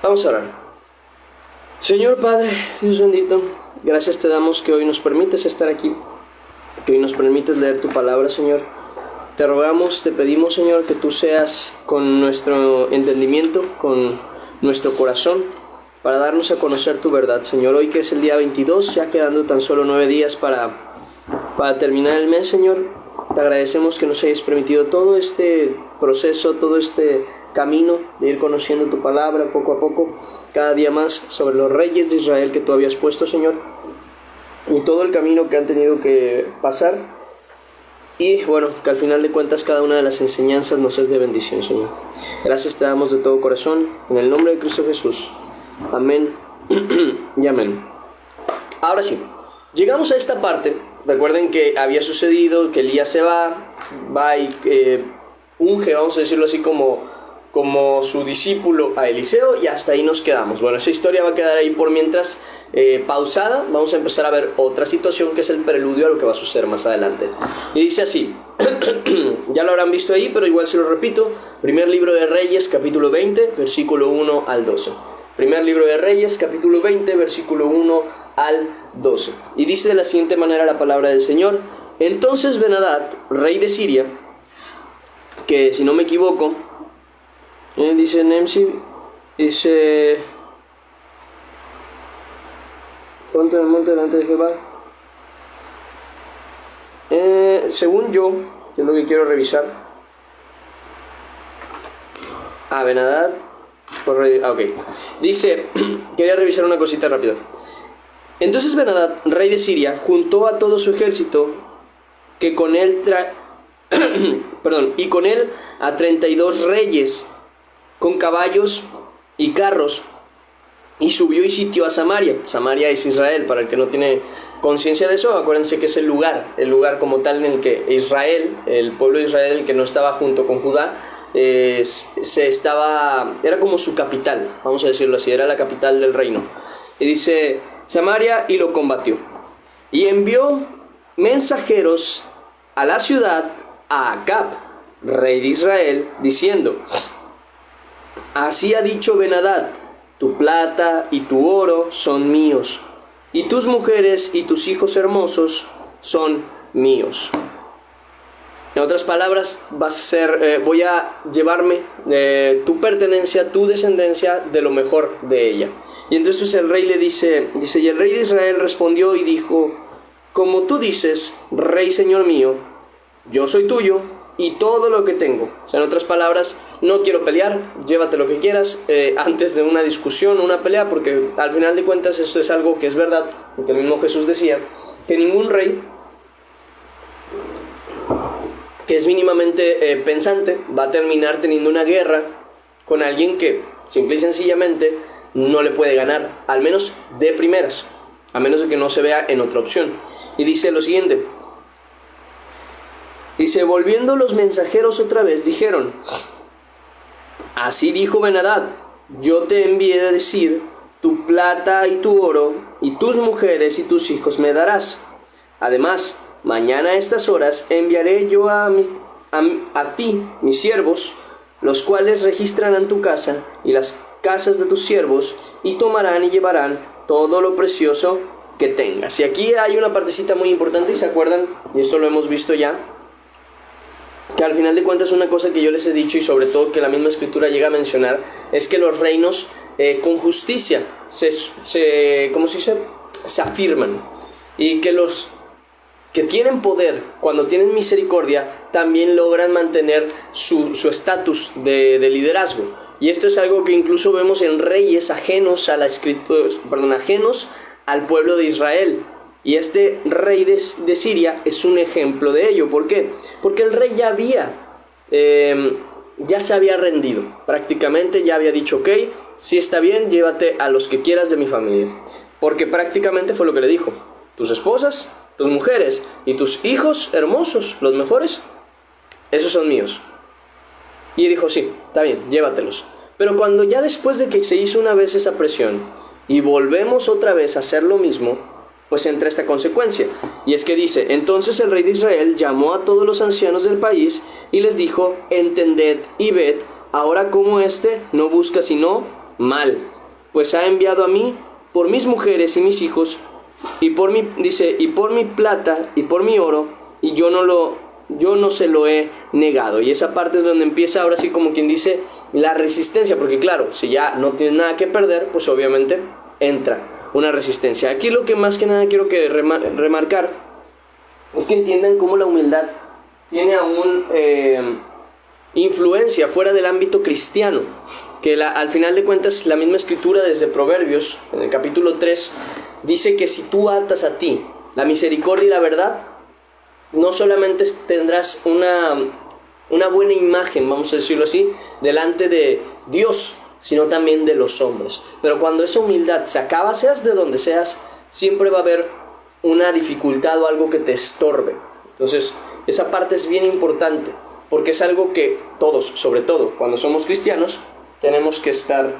Vamos a orar. Señor Padre, Dios bendito, gracias te damos que hoy nos permites estar aquí, que hoy nos permites leer tu palabra, Señor. Te rogamos, te pedimos, Señor, que tú seas con nuestro entendimiento, con nuestro corazón, para darnos a conocer tu verdad, Señor. Hoy que es el día 22, ya quedando tan solo 9 días para terminar el mes, Señor, te agradecemos que nos hayas permitido todo este proceso, todo este camino de ir conociendo tu palabra poco a poco, cada día más sobre los reyes de Israel que tú habías puesto, Señor, y todo el camino que han tenido que pasar, y bueno, que al final de cuentas cada una de las enseñanzas nos es de bendición, Señor. Gracias te damos de todo corazón, en el nombre de Cristo Jesús. Amén y amén. Ahora sí, llegamos a esta parte. Recuerden que había sucedido que Elías se va y unge, vamos a decirlo así, como su discípulo a Eliseo, y hasta ahí nos quedamos. Bueno, esa historia va a quedar ahí por mientras pausada. Vamos a empezar a ver otra situación que es el preludio a lo que va a suceder más adelante. Y dice así, ya lo habrán visto ahí, pero igual se lo repito. Primer libro de Reyes, capítulo 20, versículo 1 al 12. Primer libro de Reyes, capítulo 20, versículo 1 al 12. Y dice de la siguiente manera la palabra del Señor. Entonces Ben-Hadad, rey de Siria, que si no me equivoco, dice Nemsi, dice, ponte en el monte delante de Jehová. Según yo, que es lo que quiero revisar. Ben-Hadad, ok. Dice, quería revisar una cosita rápida. Entonces Ben-Hadad, rey de Siria, juntó a todo su ejército, que con él y con él a 32 reyes, con caballos y carros, y subió y sitió a Samaria. Samaria es Israel, para el que no tiene conciencia de eso, acuérdense que es el lugar como tal en el que Israel, el pueblo de Israel, el que no estaba junto con Judá, era como su capital, vamos a decirlo así, era la capital del reino. Y dice Samaria, y lo combatió, y envió mensajeros a la ciudad a Acab, rey de Israel, diciendo: así ha dicho Ben-Hadad, tu plata y tu oro son míos, y tus mujeres y tus hijos hermosos son míos. En otras palabras, voy a llevarme tu pertenencia, tu descendencia, de lo mejor de ella. Y entonces el rey le dice, y el rey de Israel respondió y dijo: como tú dices, rey señor mío, yo soy tuyo y todo lo que tengo. O sea, en otras palabras, no quiero pelear, llévate lo que quieras, antes de una discusión, una pelea, porque al final de cuentas esto es algo que es verdad, porque el mismo Jesús decía que ningún rey que es mínimamente pensante va a terminar teniendo una guerra con alguien que simple y sencillamente no le puede ganar, al menos de primeras, a menos de que no se vea en otra opción. Y dice lo siguiente, dice: volviendo los mensajeros otra vez, dijeron: así dijo Ben-Hadad, yo te envié a decir, tu plata y tu oro, y tus mujeres y tus hijos me darás. Además, mañana a estas horas enviaré yo a ti mis siervos, los cuales registrarán tu casa y las casas de tus siervos, y tomarán y llevarán todo lo precioso que tengas. Y aquí hay una partecita muy importante, y se acuerdan, y esto lo hemos visto ya, que al final de cuentas una cosa que yo les he dicho, y sobre todo que la misma escritura llega a mencionar, es que los reinos con justicia se afirman, y que los que tienen poder, cuando tienen misericordia, también logran mantener su estatus de liderazgo. Y esto es algo que incluso vemos en reyes ajenos a la escritura, ajenos al pueblo de Israel. Y este rey de Siria es un ejemplo de ello. ¿Por qué? Porque el rey ya se había rendido. Prácticamente ya había dicho: ok, si está bien, llévate a los que quieras de mi familia. Porque prácticamente fue lo que le dijo: tus esposas, tus mujeres y tus hijos hermosos, los mejores, esos son míos. Y dijo: sí, está bien, llévatelos. Pero cuando ya después de que se hizo una vez esa presión y volvemos otra vez a hacer lo mismo, pues entra esta consecuencia. Y es que dice: entonces el rey de Israel llamó a todos los ancianos del país y les dijo: entended y ved ahora cómo no busca sino mal, pues ha enviado a mí por mis mujeres y mis hijos, y por mi, dice, y por mi plata y por mi oro, y yo no se lo he negado. Y esa parte es donde empieza ahora sí, como quien dice, la resistencia, porque claro, si ya no tienes nada que perder, pues obviamente entra una resistencia. Aquí lo que más que nada quiero que remarcar es que entiendan cómo la humildad tiene aún influencia fuera del ámbito cristiano, que al final de cuentas la misma escritura desde Proverbios, en el capítulo 3, dice que si tú atas a ti la misericordia y la verdad, no solamente tendrás una buena imagen, vamos a decirlo así, delante de Dios, sino también de los hombres. Pero cuando esa humildad se acaba, seas de donde seas, siempre va a haber una dificultad o algo que te estorbe. Entonces, esa parte es bien importante, porque es algo que todos, sobre todo cuando somos cristianos, tenemos que estar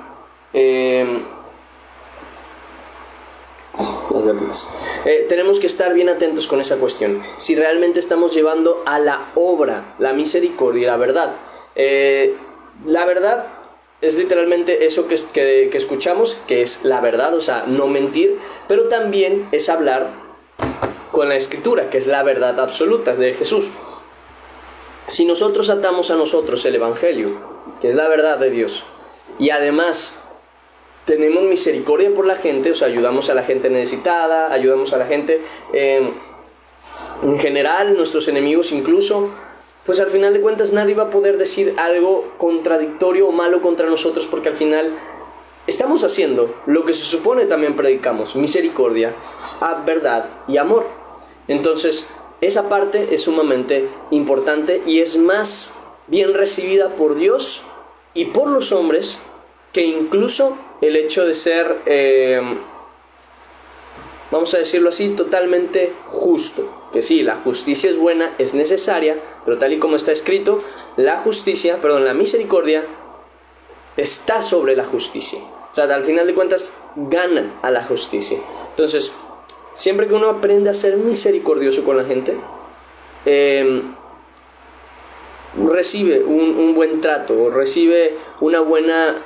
tenemos que estar bien atentos con esa cuestión. Si realmente estamos llevando a la obra la misericordia y la verdad. La verdad es literalmente eso que escuchamos, que es la verdad, o sea, no mentir, pero también es hablar con la escritura, que es la verdad absoluta de Jesús. Si nosotros atamos a nosotros el evangelio, que es la verdad de Dios, y además tenemos misericordia por la gente, o sea, ayudamos a la gente necesitada, ayudamos a la gente en general, nuestros enemigos incluso, pues al final de cuentas nadie va a poder decir algo contradictorio o malo contra nosotros, porque al final estamos haciendo lo que se supone también predicamos: misericordia, verdad y amor. Entonces, esa parte es sumamente importante y es más bien recibida por Dios y por los hombres que incluso el hecho de ser, vamos a decirlo así, totalmente justo. Que sí, la justicia es buena, es necesaria, pero tal y como está escrito, la misericordia está sobre la justicia. O sea, al final de cuentas, gana a la justicia. Entonces, siempre que uno aprende a ser misericordioso con la gente, recibe un buen trato, recibe una buena...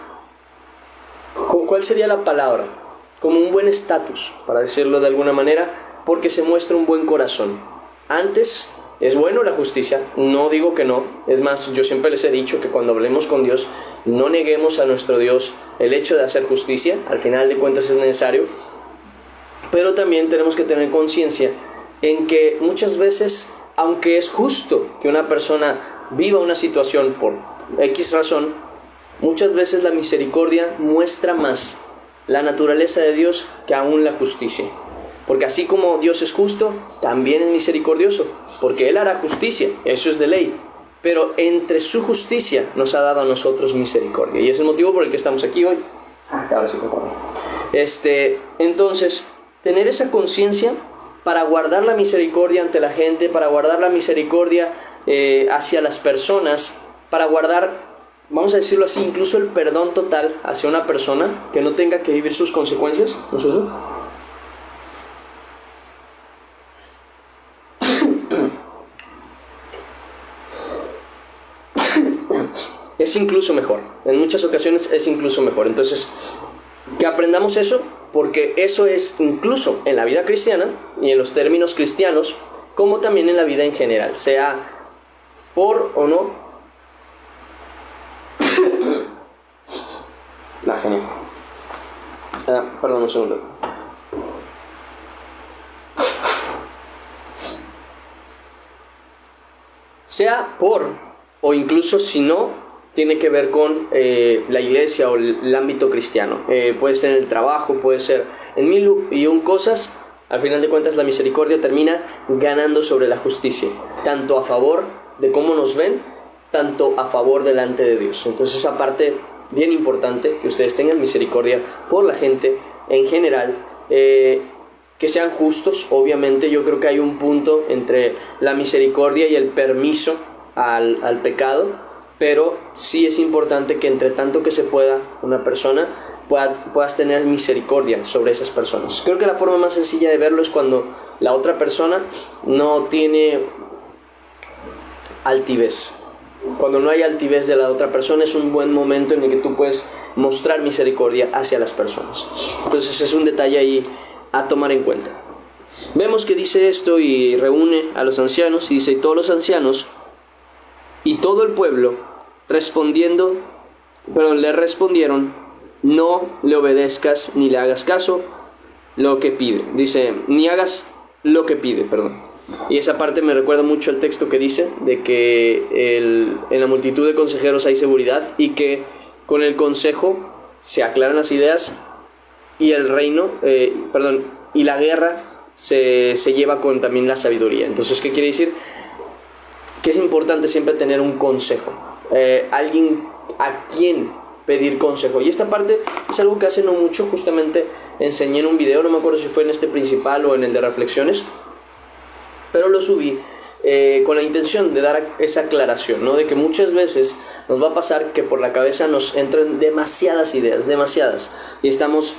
¿Cuál sería la palabra? Como un buen estatus, para decirlo de alguna manera, porque se muestra un buen corazón. Antes, es bueno la justicia, no digo que no. Es más, yo siempre les he dicho que cuando hablemos con Dios, no neguemos a nuestro Dios el hecho de hacer justicia. Al final de cuentas es necesario. Pero también tenemos que tener conciencia en que muchas veces, aunque es justo que una persona viva una situación por X razón, muchas veces la misericordia muestra más la naturaleza de Dios que aún la justicia. Porque así como Dios es justo, también es misericordioso, porque Él hará justicia, eso es de ley. Pero entre su justicia nos ha dado a nosotros misericordia. Y es el motivo por el que estamos aquí hoy. Ahora sí, entonces, tener esa conciencia para guardar la misericordia ante la gente, para guardar la misericordia hacia las personas, para guardar, vamos a decirlo así, incluso el perdón total hacia una persona que no tenga que vivir sus consecuencias. ¿No es eso? Es incluso mejor. En muchas ocasiones es incluso mejor. Entonces, que aprendamos eso, porque eso es incluso en la vida cristiana y en los términos cristianos, como también en la vida en general, sea por o no. Genial. Perdón un segundo. Sea por o incluso si no tiene que ver con la iglesia o el ámbito cristiano. Puede ser en el trabajo, puede ser en mil y un cosas. Al final de cuentas la misericordia termina ganando sobre la justicia, tanto a favor de cómo nos ven, tanto a favor delante de Dios. Entonces esa parte bien importante, que ustedes tengan misericordia por la gente en general, que sean justos. Obviamente yo creo que hay un punto entre la misericordia y el permiso al pecado, pero sí es importante que entre tanto que se pueda una persona puedas tener misericordia sobre esas personas. Creo que la forma más sencilla de verlo es cuando la otra persona no tiene altivez. cuando no hay altivez de la otra persona, es un buen momento en el que tú puedes mostrar misericordia hacia las personas. Entonces es un detalle ahí a tomar en cuenta. Vemos que dice esto y reúne a los ancianos y dice: y todos los ancianos y todo el pueblo le respondieron: no le obedezcas ni le hagas caso lo que pide. Dice, ni hagas lo que pide, perdón. Y esa parte me recuerda mucho al texto que dice de que en la multitud de consejeros hay seguridad, y que con el consejo se aclaran las ideas y el reino, y la guerra se lleva con también la sabiduría. Entonces, ¿qué quiere decir? Que es importante siempre tener un consejo, alguien a quien pedir consejo. Y esta parte es algo que hace no mucho, justamente enseñé en un video, no me acuerdo si fue en este principal o en el de reflexiones, pero lo subí con la intención de dar esa aclaración, ¿no? De que muchas veces nos va a pasar que por la cabeza nos entran demasiadas ideas, y estamos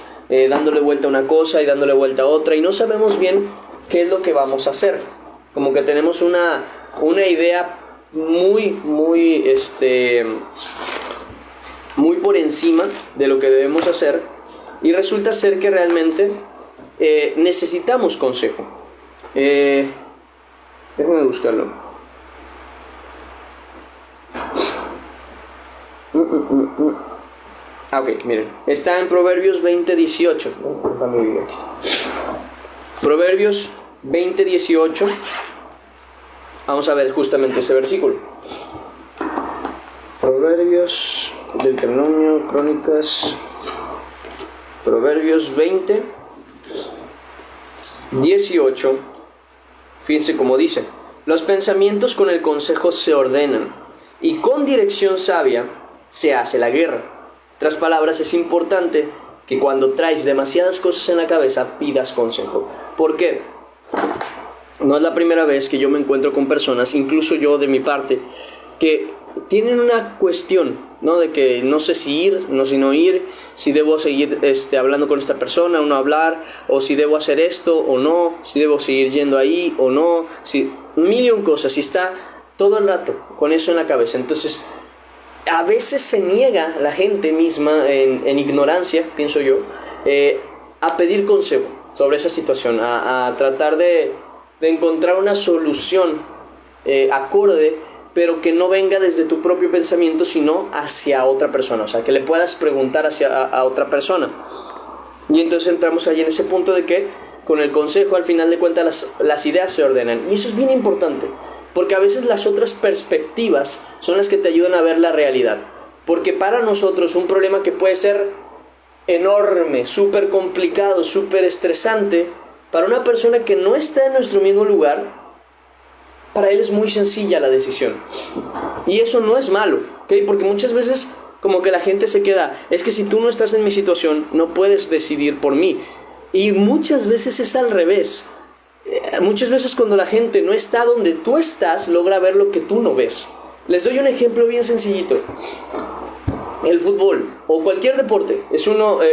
dándole vuelta a una cosa y dándole vuelta a otra, y no sabemos bien qué es lo que vamos a hacer. Como que tenemos una idea muy por encima de lo que debemos hacer, y resulta ser que realmente necesitamos consejo. Déjame buscarlo. Ok, miren, está en Proverbios 20:18. Aquí está. Proverbios 20:18. Vamos a ver justamente ese versículo. Proverbios, Deuteronomio, Crónicas, Proverbios 20:18. Fíjense cómo dice: los pensamientos con el consejo se ordenan, y con dirección sabia se hace la guerra. Otras palabras, es importante que cuando traes demasiadas cosas en la cabeza pidas consejo. ¿Por qué? No es la primera vez que yo me encuentro con personas, incluso yo de mi parte, que tienen una cuestión, ¿no? De que no sé si ir, no si no ir, si debo seguir hablando con esta persona o no hablar, o si debo hacer esto o no, si debo seguir yendo ahí o no, mil y un cosas, y está todo el rato con eso en la cabeza. Entonces, a veces se niega la gente misma en ignorancia, pienso yo, a pedir consejo sobre esa situación, a tratar de encontrar una solución acorde, pero que no venga desde tu propio pensamiento, sino hacia otra persona. O sea, que le puedas preguntar a otra persona. Y entonces entramos allí en ese punto de que con el consejo, al final de cuentas, las ideas se ordenan. Y eso es bien importante, porque a veces las otras perspectivas son las que te ayudan a ver la realidad. Porque para nosotros un problema que puede ser enorme, súper complicado, súper estresante, para una persona que no está en nuestro mismo lugar, para él es muy sencilla la decisión. Y eso no es malo, ¿ok? Porque muchas veces como que la gente se queda, es que si tú no estás en mi situación, no puedes decidir por mí. Y muchas veces es al revés. Muchas veces cuando la gente no está donde tú estás, logra ver lo que tú no ves. Les doy un ejemplo bien sencillito. El fútbol o cualquier deporte,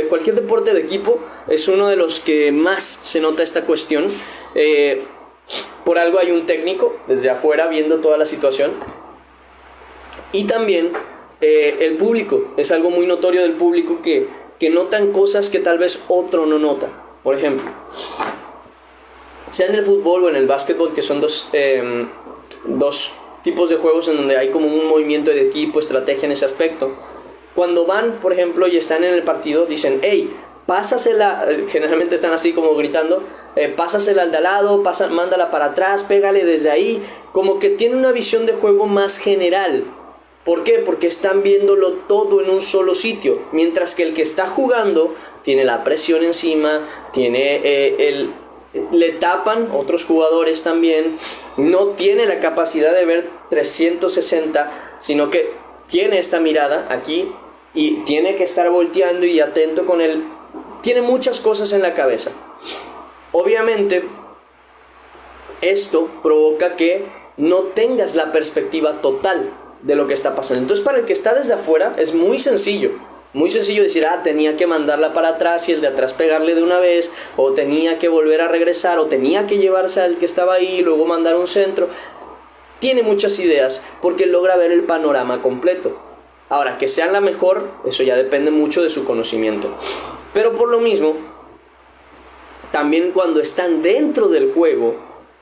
cualquier deporte de equipo es uno de los que más se nota esta cuestión. Por algo hay un técnico desde afuera viendo toda la situación. Y también el público, es algo muy notorio del público que notan cosas que tal vez otro no nota. Por ejemplo, sea en el fútbol o en el básquetbol, que son dos tipos de juegos en donde hay como un movimiento de equipo, estrategia en ese aspecto. Cuando van, por ejemplo, y están en el partido, dicen, hey, pásasela, generalmente están así como gritando, pásasela al de al lado, mándala para atrás, pégale desde ahí, como que tiene una visión de juego más general. ¿Por qué? Porque están viéndolo todo en un solo sitio, mientras que el que está jugando tiene la presión encima, le tapan otros jugadores también, no tiene la capacidad de ver 360, sino que tiene esta mirada aquí y tiene que estar volteando y atento con él. Tiene muchas cosas en la cabeza. Obviamente, esto provoca que no tengas la perspectiva total de lo que está pasando. Entonces, para el que está desde afuera, es muy sencillo decir, tenía que mandarla para atrás y el de atrás pegarle de una vez, o tenía que volver a regresar, o tenía que llevarse al que estaba ahí y luego mandar un centro. tiene muchas ideas porque logra ver el panorama completo. Ahora, que sean la mejor, eso ya depende mucho de su conocimiento. Pero por lo mismo, también cuando están dentro del juego,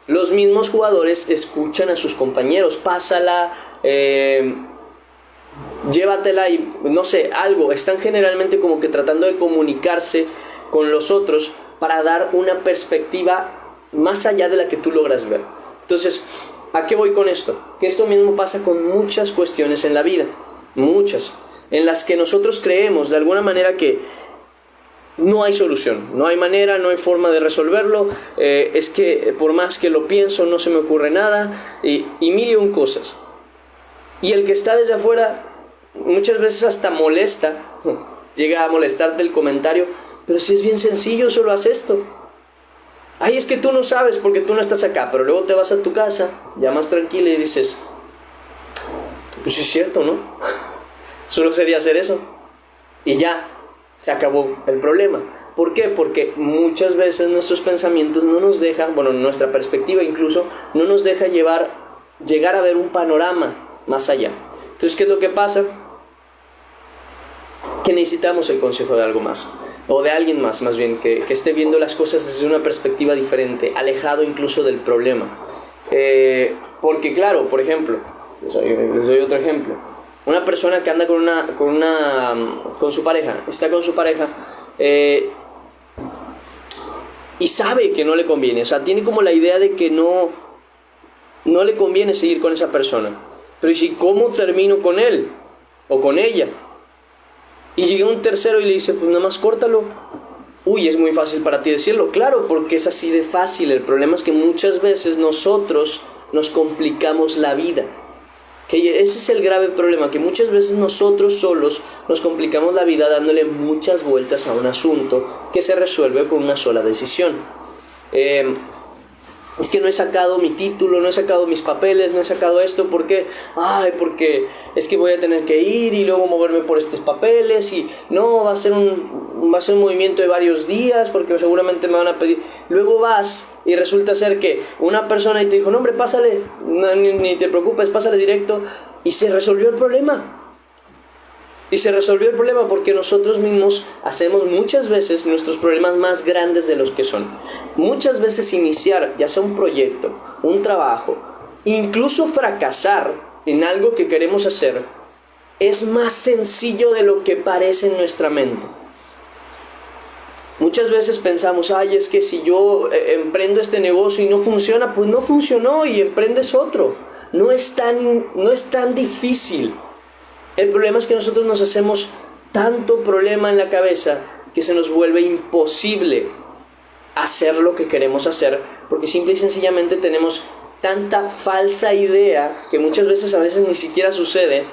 los mismos jugadores escuchan a sus compañeros, pásala, llévatela y no sé, algo. Están generalmente como que tratando de comunicarse con los otros para dar una perspectiva más allá de la que tú logras ver. Entonces, ¿a qué voy con esto? Que esto mismo pasa con muchas cuestiones en la vida, muchas, en las que nosotros creemos de alguna manera que no hay solución, no hay manera, no hay forma de resolverlo, es que por más que lo pienso no se me ocurre nada, y mil y un cosas. Y el que está desde afuera muchas veces hasta molesta, llega a molestarte el comentario, pero si es bien sencillo, solo haz esto. Ay, es que tú no sabes porque tú no estás acá, pero luego te vas a tu casa, ya más tranquila y dices, pues sí es cierto, ¿no? Solo sería hacer eso. Y ya, se acabó el problema. ¿Por qué? Porque muchas veces nuestros pensamientos no nos dejan, bueno, nuestra perspectiva incluso, no nos deja llegar a ver un panorama más allá. Entonces, ¿qué es lo que pasa? Que necesitamos el consejo de algo más, o de alguien más bien, que esté viendo las cosas desde una perspectiva diferente, alejado incluso del problema. Porque claro, por ejemplo, les doy otro ejemplo. Una persona que anda con su pareja, está con su pareja, y sabe que no le conviene, o sea, tiene como la idea de que no le conviene seguir con esa persona. Pero ¿y si cómo termino con él o con ella? Y llega un tercero y le dice, pues nada más córtalo. Uy, es muy fácil para ti decirlo. Claro, porque es así de fácil. El problema es que muchas veces nosotros nos complicamos la vida. Que ese es el grave problema, que muchas veces nosotros solos nos complicamos la vida dándole muchas vueltas a un asunto que se resuelve con una sola decisión. Es que no he sacado mi título, no he sacado mis papeles, no he sacado esto, ¿por qué? Ay, porque es que voy a tener que ir y luego moverme por estos papeles y no, va a ser un movimiento de varios días porque seguramente me van a pedir. Luego vas y resulta ser que una persona y te dijo, no hombre, pásale, ni te preocupes, pásale directo, y se resolvió el problema. Y se resolvió el problema porque nosotros mismos hacemos muchas veces nuestros problemas más grandes de los que son. Muchas veces iniciar, ya sea un proyecto, un trabajo, incluso fracasar en algo que queremos hacer, es más sencillo de lo que parece en nuestra mente. Muchas veces pensamos, ay, es que si yo emprendo este negocio y no funciona, pues no funcionó y emprendes otro. No es tan difícil. El problema es que nosotros nos hacemos tanto problema en la cabeza que se nos vuelve imposible hacer lo que queremos hacer, porque simple y sencillamente tenemos tanta falsa idea que muchas veces ni siquiera sucede,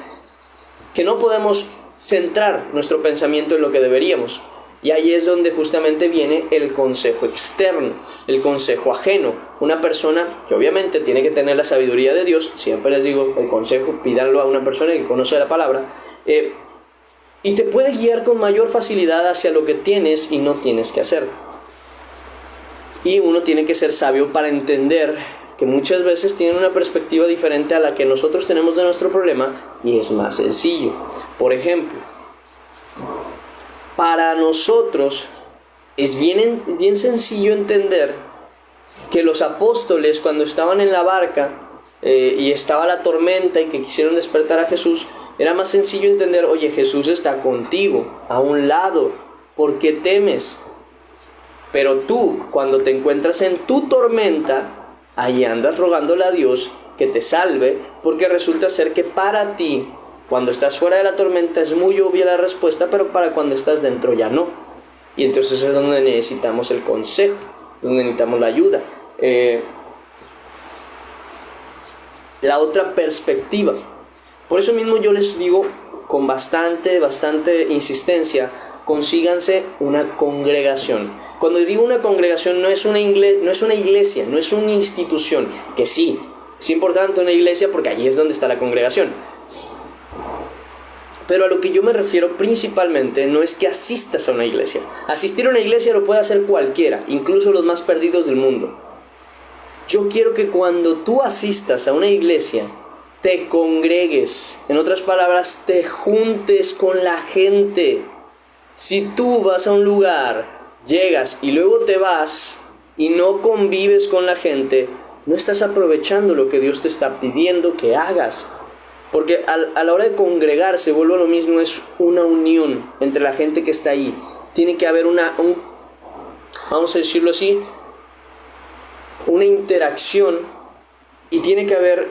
que no podemos centrar nuestro pensamiento en lo que deberíamos. Y ahí es donde justamente viene el consejo externo, el consejo ajeno. Una persona que obviamente tiene que tener la sabiduría de Dios, siempre les digo, el consejo, pídanlo a una persona que conoce la palabra, y te puede guiar con mayor facilidad hacia lo que tienes y no tienes que hacer. Y uno tiene que ser sabio para entender que muchas veces tienen una perspectiva diferente a la que nosotros tenemos de nuestro problema y es más sencillo. Por ejemplo, para nosotros es bien sencillo entender que los apóstoles, cuando estaban en la barca y estaba la tormenta y que quisieron despertar a Jesús, era más sencillo entender, oye, Jesús está contigo, a un lado, ¿por qué temes? Pero tú, cuando te encuentras en tu tormenta, ahí andas rogándole a Dios que te salve, porque resulta ser que para ti, cuando estás fuera de la tormenta es muy obvia la respuesta, pero para cuando estás dentro ya no. Y entonces es donde necesitamos el consejo, donde necesitamos la ayuda. La otra perspectiva. Por eso mismo yo les digo con bastante insistencia, consíganse una congregación. Cuando digo una congregación no es una iglesia, no es una institución, que sí, es importante una iglesia porque allí es donde está la congregación. Pero a lo que yo me refiero principalmente no es que asistas a una iglesia. Asistir a una iglesia lo puede hacer cualquiera, incluso los más perdidos del mundo. yo quiero que cuando tú asistas a una iglesia, te congregues. En otras palabras, te juntes con la gente. Si tú vas a un lugar, llegas y luego te vas y no convives con la gente, no estás aprovechando lo que Dios te está pidiendo que hagas. Porque a la hora de congregarse, vuelvo a lo mismo, es una unión entre la gente que está ahí. Tiene que haber vamos a decirlo así, una interacción, y tiene que haber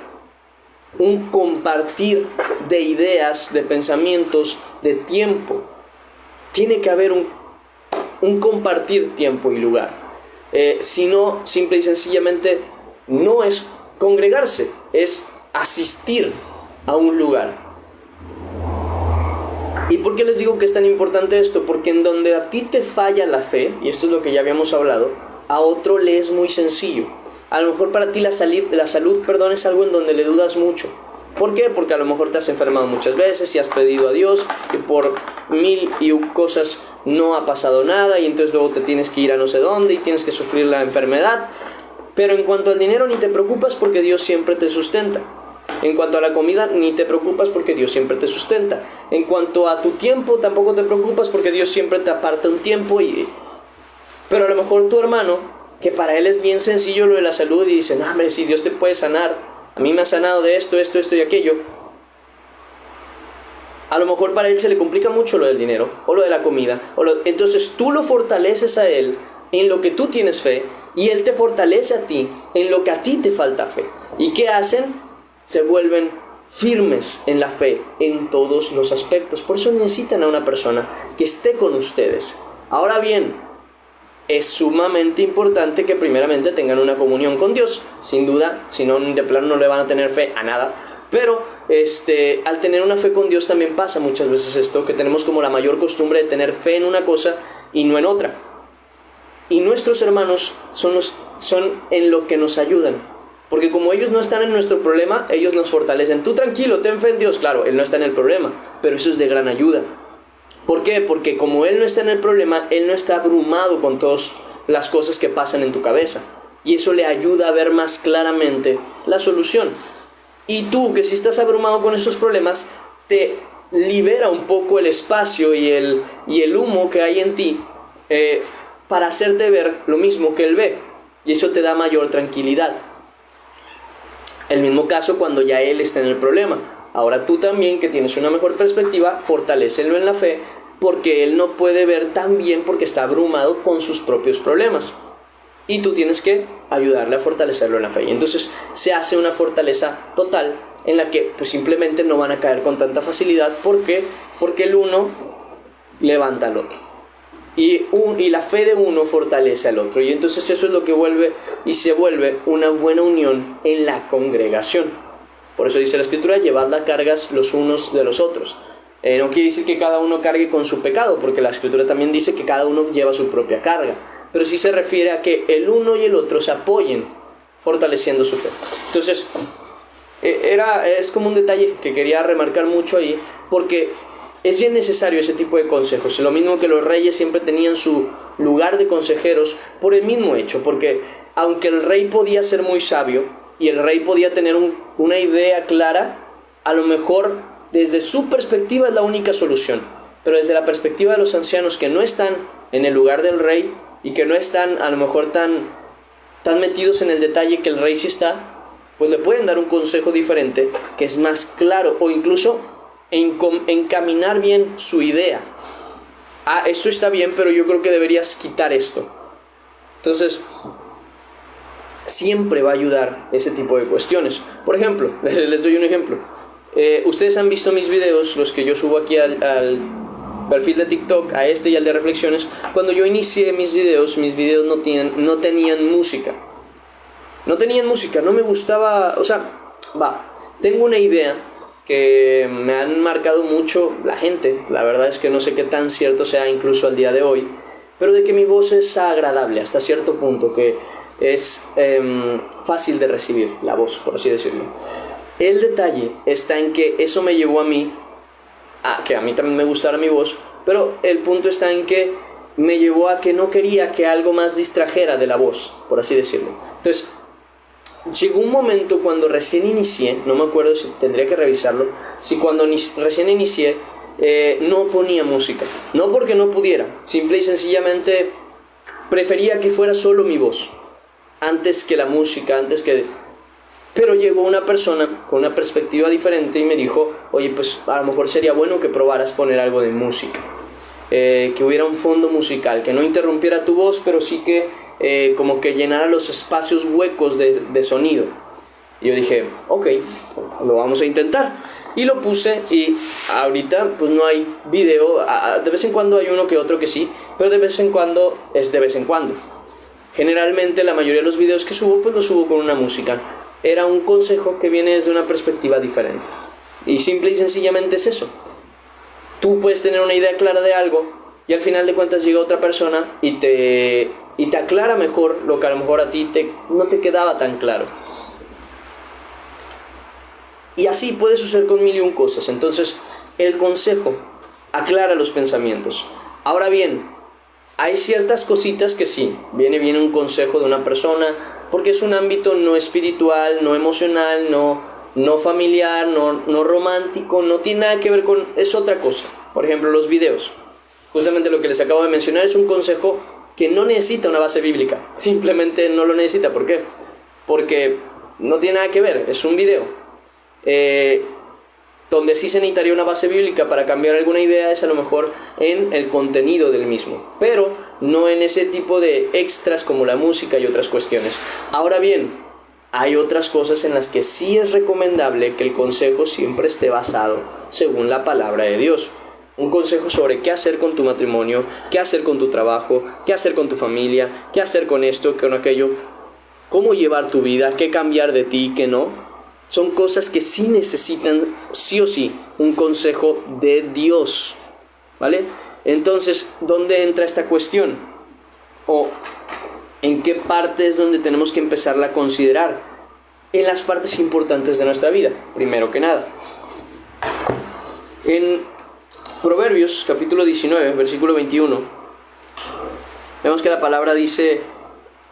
un compartir de ideas, de pensamientos, de tiempo. Tiene que haber un compartir tiempo y lugar. Si no, simple y sencillamente no es congregarse, es asistir a un lugar. ¿Y por qué les digo que es tan importante esto? Porque en donde a ti te falla la fe, y esto es lo que ya habíamos hablado, a otro le es muy sencillo. A lo mejor para ti la salud, es algo en donde le dudas mucho. ¿Por qué? Porque a lo mejor te has enfermado muchas veces y has pedido a Dios y por mil y cosas no ha pasado nada, y entonces luego te tienes que ir a no sé dónde y tienes que sufrir la enfermedad. Pero en cuanto al dinero ni te preocupas porque Dios siempre te sustenta. En cuanto a la comida ni te preocupas porque Dios siempre te sustenta. En cuanto a tu tiempo tampoco te preocupas porque Dios siempre te aparta un tiempo. Pero a lo mejor tu hermano, que para él es bien sencillo lo de la salud, y dice, no, hombre, si Dios te puede sanar, a mí me ha sanado de esto y aquello. A lo mejor para él se le complica mucho lo del dinero o lo de la comida. Entonces tú lo fortaleces a él en lo que tú tienes fe, y él te fortalece a ti en lo que a ti te falta fe. ¿Y qué hacen? Se vuelven firmes en la fe en todos los aspectos. Por eso necesitan a una persona que esté con ustedes. Ahora bien, es sumamente importante que primeramente tengan una comunión con Dios. Sin duda, si no, de plano no le van a tener fe a nada. Pero al tener una fe con Dios también pasa muchas veces esto, que tenemos como la mayor costumbre de tener fe en una cosa y no en otra. Y nuestros hermanos son en lo que nos ayudan. Porque como ellos no están en nuestro problema, ellos nos fortalecen. Tú tranquilo, ten fe en Dios. Claro, Él no está en el problema, pero eso es de gran ayuda. ¿Por qué? Porque como Él no está en el problema, Él no está abrumado con todas las cosas que pasan en tu cabeza. Y eso le ayuda a ver más claramente la solución. Y tú, que si estás abrumado con esos problemas, te libera un poco el espacio y el humo que hay en ti para hacerte ver lo mismo que Él ve. Y eso te da mayor tranquilidad. El mismo caso cuando ya él está en el problema. Ahora tú también, que tienes una mejor perspectiva, fortalécelo en la fe, porque él no puede ver tan bien porque está abrumado con sus propios problemas. Y tú tienes que ayudarle a fortalecerlo en la fe. Y entonces se hace una fortaleza total en la que pues simplemente no van a caer con tanta facilidad. ¿Por qué? Porque el uno levanta al otro. Y la fe de uno fortalece al otro. Y entonces eso es lo que se vuelve una buena unión en la congregación. Por eso dice la Escritura, llevad las cargas los unos de los otros. No quiere decir que cada uno cargue con su pecado, porque la Escritura también dice que cada uno lleva su propia carga. Pero sí se refiere a que el uno y el otro se apoyen, fortaleciendo su fe. Entonces, es como un detalle que quería remarcar mucho ahí, porque es bien necesario ese tipo de consejos. Lo mismo que los reyes siempre tenían su lugar de consejeros por el mismo hecho. Porque aunque el rey podía ser muy sabio y el rey podía tener una idea clara, a lo mejor desde su perspectiva es la única solución. Pero desde la perspectiva de los ancianos que no están en el lugar del rey y que no están a lo mejor tan metidos en el detalle que el rey sí está, pues le pueden dar un consejo diferente que es más claro, o incluso encaminar bien su idea. Esto está bien, pero yo creo que deberías quitar esto. Entonces, siempre va a ayudar ese tipo de cuestiones. Por ejemplo, les doy un ejemplo. Ustedes han visto mis videos, los que yo subo aquí al perfil de TikTok, a este y al de reflexiones. Cuando yo inicié mis videos no tenían música. No tenían música, no me gustaba. Tengo una idea que me han marcado mucho la gente. La verdad es que no sé qué tan cierto sea incluso al día de hoy, pero de que mi voz es agradable hasta cierto punto, que es fácil de recibir la voz, por así decirlo. El detalle está en que eso me llevó a mí, que a mí también me gustara mi voz, pero el punto está en que me llevó a que no quería que algo más distrajera de la voz, por así decirlo. Entonces, llegó un momento cuando recién inicié, no me acuerdo si tendría que revisarlo, si cuando recién inicié no ponía música. No porque no pudiera, simple y sencillamente prefería que fuera solo mi voz, antes que la música, Pero llegó una persona con una perspectiva diferente y me dijo, oye, pues a lo mejor sería bueno que probaras poner algo de música. Que hubiera un fondo musical, que no interrumpiera tu voz, pero sí que como que llenara los espacios huecos de sonido. Y yo dije, ok, lo vamos a intentar. Y lo puse y ahorita pues no hay video, de vez en cuando hay uno que otro que sí, pero de vez en cuando es de vez en cuando. Generalmente la mayoría de los videos que subo pues los subo con una música. Era un consejo que viene desde una perspectiva diferente. Y simple y sencillamente es eso. Tú puedes tener una idea clara de algo y al final de cuentas llega otra persona y te aclara mejor lo que a lo mejor a ti no te quedaba tan claro. Y así puede suceder con mil y un cosas. Entonces, el consejo aclara los pensamientos. Ahora bien, hay ciertas cositas que sí, viene bien un consejo de una persona, porque es un ámbito no espiritual, no emocional, no familiar, no romántico, no tiene nada que ver con... es otra cosa. Por ejemplo, los videos. Justamente lo que les acabo de mencionar es un consejo que no necesita una base bíblica. Simplemente no lo necesita. ¿Por qué? Porque no tiene nada que ver, es un video. Donde sí se necesitaría una base bíblica para cambiar alguna idea es a lo mejor en el contenido del mismo, pero no en ese tipo de extras como la música y otras cuestiones. Ahora bien, hay otras cosas en las que sí es recomendable que el consejo siempre esté basado según la palabra de Dios. Un consejo sobre qué hacer con tu matrimonio, qué hacer con tu trabajo, qué hacer con tu familia, qué hacer con esto, con aquello, cómo llevar tu vida, qué cambiar de ti, qué no. Son cosas que sí necesitan, sí o sí, un consejo de Dios, ¿vale? Entonces, ¿dónde entra esta cuestión? ¿O en qué parte es donde tenemos que empezarla a considerar? En las partes importantes de nuestra vida, primero que nada. En Proverbios, capítulo 19, versículo 21, vemos que la palabra dice: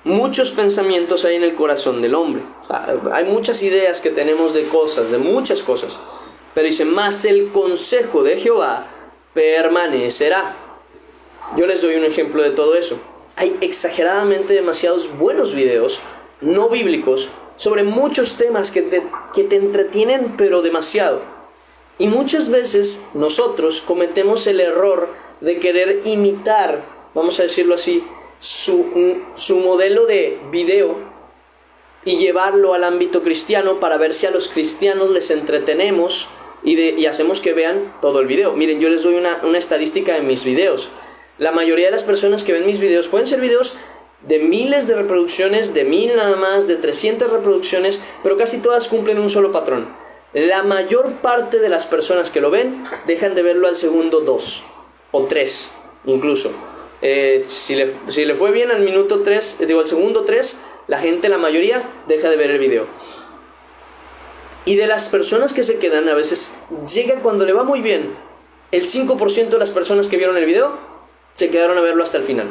muchos pensamientos hay en el corazón del hombre. O sea, hay muchas ideas que tenemos de cosas, de muchas cosas. Pero dice, mas el consejo de Jehová permanecerá. Yo les doy un ejemplo de todo eso. Hay exageradamente demasiados buenos videos, no bíblicos, sobre muchos temas que te entretienen, pero demasiado. Y muchas veces nosotros cometemos el error de querer imitar, vamos a decirlo así, su modelo de video y llevarlo al ámbito cristiano para ver si a los cristianos les entretenemos y hacemos que vean todo el video. Miren, yo les doy una estadística de mis videos. La mayoría de las personas que ven mis videos pueden ser videos de miles de reproducciones, de 1000 nada más, de 300 reproducciones, pero casi todas cumplen un solo patrón. La mayor parte de las personas que lo ven dejan de verlo al segundo 2 o 3 incluso. Si le fue bien al minuto 3, al segundo 3, la mayoría deja de ver el video. Y de las personas que se quedan, a veces llega cuando le va muy bien, el 5% de las personas que vieron el video se quedaron a verlo hasta el final.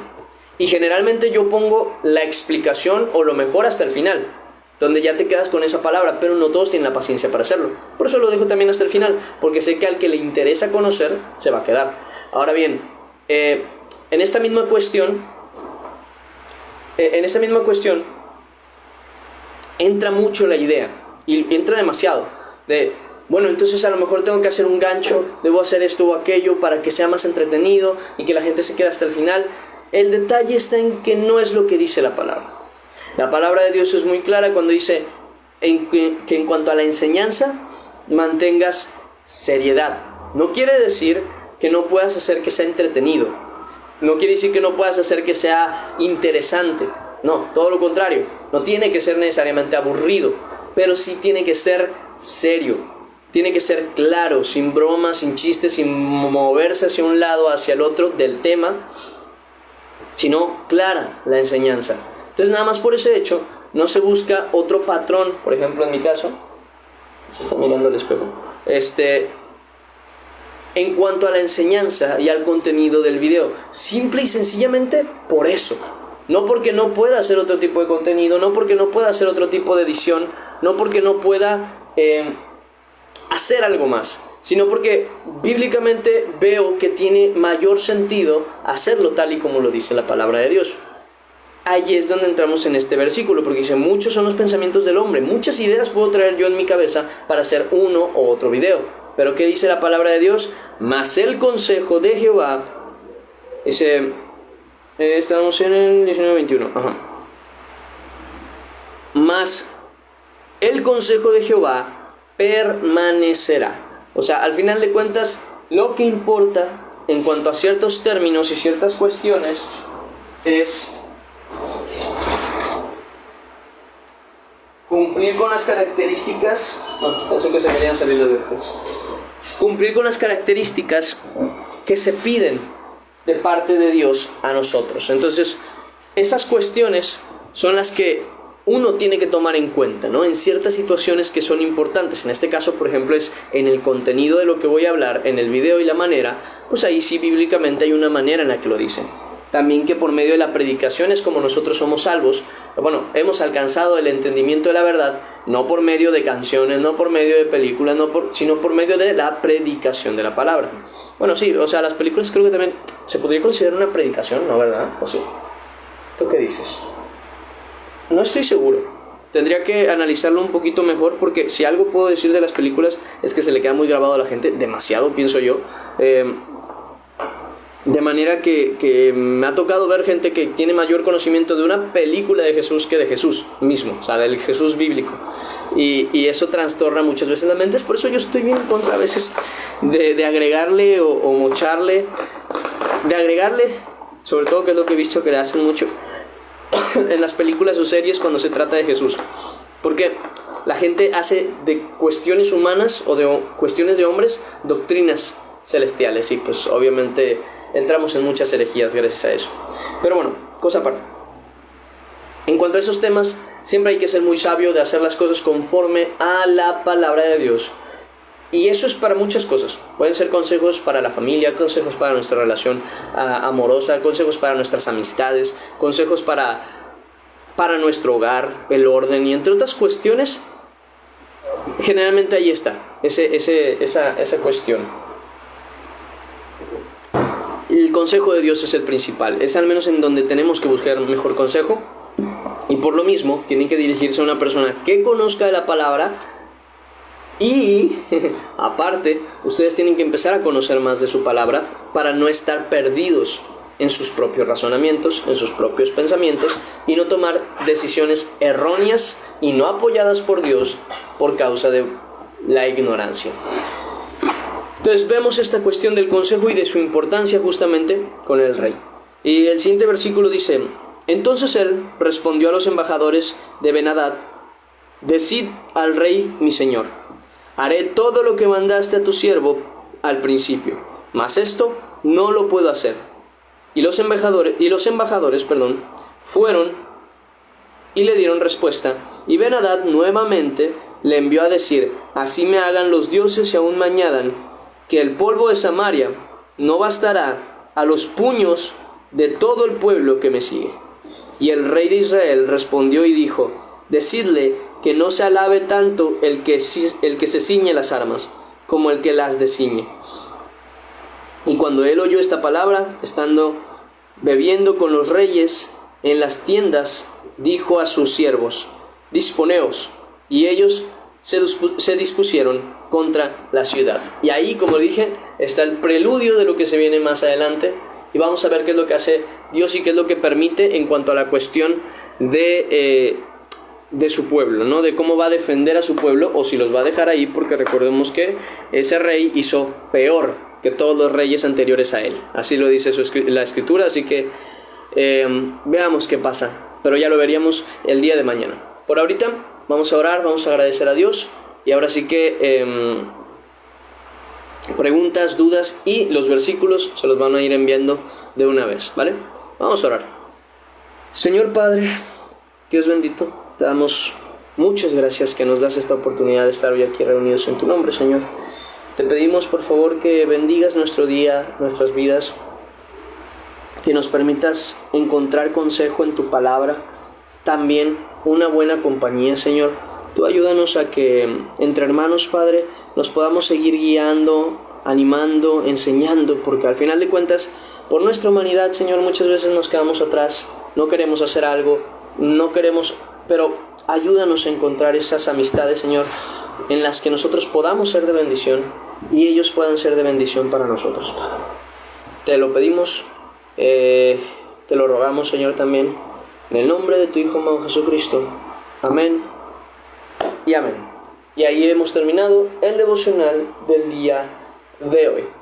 Y generalmente yo pongo la explicación o lo mejor hasta el final, donde ya te quedas con esa palabra, pero no todos tienen la paciencia para hacerlo. Por eso lo dejo también hasta el final, porque sé que al que le interesa conocer, se va a quedar. Ahora bien, en esta misma cuestión, entra mucho la idea, y entra demasiado, de, bueno, entonces a lo mejor tengo que hacer un gancho, debo hacer esto o aquello para que sea más entretenido y que la gente se quede hasta el final. El detalle está en que no es lo que dice la palabra. La palabra de Dios es muy clara cuando dice que en cuanto a la enseñanza, mantengas seriedad. No quiere decir que no puedas hacer que sea entretenido. No quiere decir que no puedas hacer que sea interesante. No, todo lo contrario. No tiene que ser necesariamente aburrido, pero sí tiene que ser serio. Tiene que ser claro, sin bromas, sin chistes, sin moverse hacia un lado, hacia el otro del tema, sino clara la enseñanza. Entonces, nada más por ese hecho, no se busca otro patrón. Por ejemplo, en mi caso, se está mirando el espejo. En cuanto a la enseñanza y al contenido del video, simple y sencillamente por eso. No porque no pueda hacer otro tipo de contenido, no porque no pueda hacer otro tipo de edición, no porque no pueda hacer algo más, sino porque bíblicamente veo que tiene mayor sentido hacerlo tal y como lo dice la palabra de Dios. Ahí es donde entramos en este versículo, porque dice, muchos son los pensamientos del hombre, muchas ideas puedo traer yo en mi cabeza para hacer uno o otro video. Pero ¿qué dice la palabra de Dios? Mas el consejo de Jehová, dice, estamos en el 19:21, mas el consejo de Jehová permanecerá. O sea, al final de cuentas, lo que importa en cuanto a ciertos términos y ciertas cuestiones es cumplir con las características, pensé que se querían salir los detalles. Cumplir con las características que se piden de parte de Dios a nosotros. Entonces, esas cuestiones son las que uno tiene que tomar en cuenta, ¿no? En ciertas situaciones que son importantes. En este caso, por ejemplo, es en el contenido de lo que voy a hablar, en el video y la manera, pues ahí sí bíblicamente hay una manera en la que lo dicen. También que por medio de la predicación es como nosotros somos salvos. Bueno, hemos alcanzado el entendimiento de la verdad, no por medio de canciones, no por medio de películas, sino por medio de la predicación de la palabra. Bueno, sí, o sea, las películas creo que también se podría considerar una predicación, ¿no? ¿Verdad? ¿O sí? ¿Tú qué dices? No estoy seguro. Tendría que analizarlo un poquito mejor, porque si algo puedo decir de las películas es que se le queda muy grabado a la gente, demasiado pienso yo. De manera que me ha tocado ver gente que tiene mayor conocimiento de una película de Jesús que de Jesús mismo, o sea, del Jesús bíblico. Y eso trastorna muchas veces la mente. Es por eso yo estoy bien en contra a veces de agregarle o mocharle. De agregarle, sobre todo, que es lo que he visto que le hacen mucho en las películas o series cuando se trata de Jesús. Porque la gente hace de cuestiones humanas o de cuestiones de hombres doctrinas celestiales, y pues obviamente entramos en muchas herejías gracias a eso. Pero bueno, cosa aparte. En cuanto a esos temas, siempre hay que ser muy sabio de hacer las cosas conforme a la palabra de Dios. Y eso es para muchas cosas. Pueden ser consejos para la familia, consejos para nuestra relación amorosa, consejos para nuestras amistades, consejos para nuestro hogar, el orden, y entre otras cuestiones. Generalmente ahí está esa cuestión. El consejo de Dios es el principal, es al menos en donde tenemos que buscar mejor consejo, y por lo mismo tienen que dirigirse a una persona que conozca de la palabra, y aparte ustedes tienen que empezar a conocer más de su palabra para no estar perdidos en sus propios razonamientos, en sus propios pensamientos, y no tomar decisiones erróneas y no apoyadas por Dios por causa de la ignorancia. Entonces vemos esta cuestión del consejo y de su importancia justamente con el rey. Y el siguiente versículo dice: entonces él respondió a los embajadores de Ben-Hadad: decid al rey mi señor, haré todo lo que mandaste a tu siervo al principio, mas esto no lo puedo hacer. Y los embajadores, fueron y le dieron respuesta. Y Ben-Hadad nuevamente le envió a decir: así me hagan los dioses y aún me añadan, que el polvo de Samaria no bastará a los puños de todo el pueblo que me sigue. Y el rey de Israel respondió y dijo: decidle que no se alabe tanto el que se ciñe las armas, como el que las desciñe. Y cuando él oyó esta palabra, estando bebiendo con los reyes en las tiendas, dijo a sus siervos: disponeos. Y ellos se dispusieron contra la ciudad. Y ahí, como dije, está el preludio de lo que se viene más adelante, y vamos a ver qué es lo que hace Dios y qué es lo que permite en cuanto a la cuestión de su pueblo, ¿no? De cómo va a defender a su pueblo, o si los va a dejar ahí, porque recordemos que ese rey hizo peor que todos los reyes anteriores a él. Así lo dice la escritura, así que veamos qué pasa, pero ya lo veríamos el día de mañana. Por ahorita vamos a orar, vamos a agradecer a Dios. Y ahora sí que preguntas, dudas y los versículos se los van a ir enviando de una vez, ¿vale? Vamos a orar. Señor Padre, Dios bendito, te damos muchas gracias que nos das esta oportunidad de estar hoy aquí reunidos en tu nombre, Señor. Te pedimos por favor que bendigas nuestro día, nuestras vidas, que nos permitas encontrar consejo en tu palabra, también una buena compañía, Señor. Tú ayúdanos a que entre hermanos, Padre, nos podamos seguir guiando, animando, enseñando, porque al final de cuentas, por nuestra humanidad, Señor, muchas veces nos quedamos atrás, no queremos hacer algo, no queremos, pero ayúdanos a encontrar esas amistades, Señor, en las que nosotros podamos ser de bendición y ellos puedan ser de bendición para nosotros, Padre. Te lo pedimos, te lo rogamos, Señor, también, en el nombre de tu Hijo amado Jesucristo. Amén y amén. Y ahí hemos terminado el devocional del día de hoy.